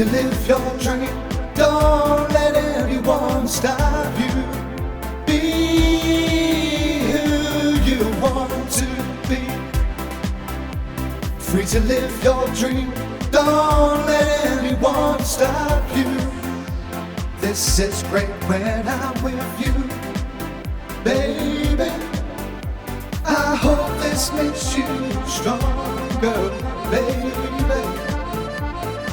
to live your dream. Don't let anyone stop you. Be who you want to be. Free to live your dream. Don't let anyone stop you. This is great when I'm with you, baby. I hope this makes you stronger, baby.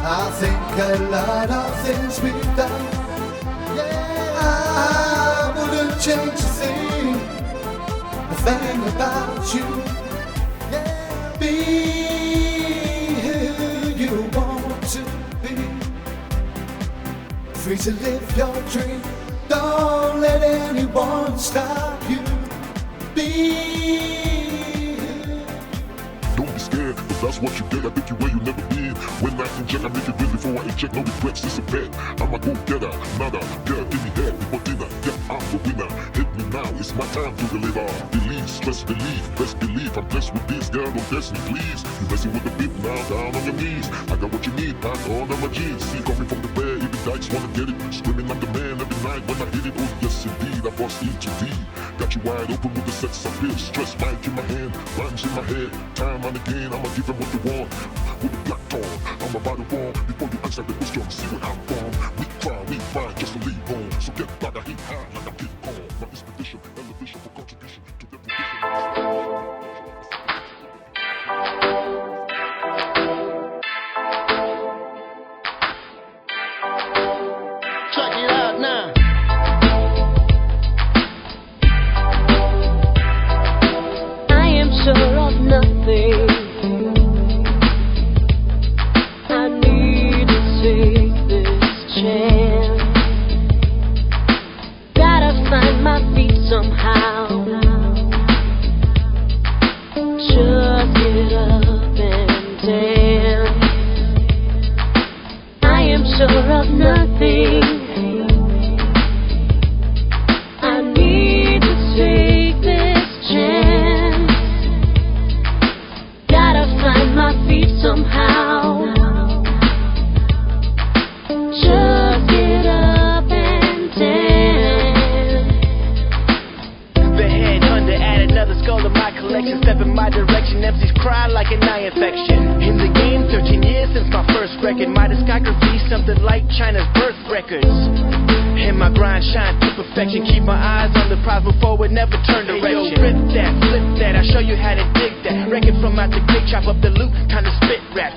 I think a lot of things we've done, yeah, I wouldn't change a thing about you. Yeah, be who you want to be. Free to live your dream. Don't let anyone stop you. Don't be scared, if that's what you get, I take you where you never been. When I inject, I make it real before I inject, no regrets, this a bet. I'm a go-getter, nada, girl, give me head before dinner. Yeah, I'm the winner, hit me now, it's my time to deliver. Believe, stress, believe, best believe, I'm blessed with this, girl, don't test me, please. You messing with the beat now, down on your knees. I got what you need, pack on my jeans. See, coming from the bear, even dykes wanna get it. Screaming, I'm the man every night when I hit it. Oh yes indeed, I bust E to D. Got you wide open with the sex appeal. Stress, mic in my hand, rhymes in my head. Time and again, I'ma give them what they want. With the black tone, I'm about to warm. Before you answer the question, see what I'm from. We cry, we fight just to leave home. So get back, I hit high like I'm King Kong. My expedition, elevation for contribution to the Check it out now. I am sure of nothing. I need to take this chance. Gotta find my feet somehow. Just get up and dance. I am sure of nothing. I need to take this chance. Gotta find my feet somehow. Just get up and dance. The head under, add another skull to my collection. Step in my direction, MCs cry like an eye infection. In the game, 13 years since my first record. My discography, something like China's birth records. And my grind shine to perfection. Keep my eyes on the prize before it never turn direction. Hey, yo, rip that, flip that, I'll show you how to dig that. Record from out the click, chop up the loop, time to spit rap.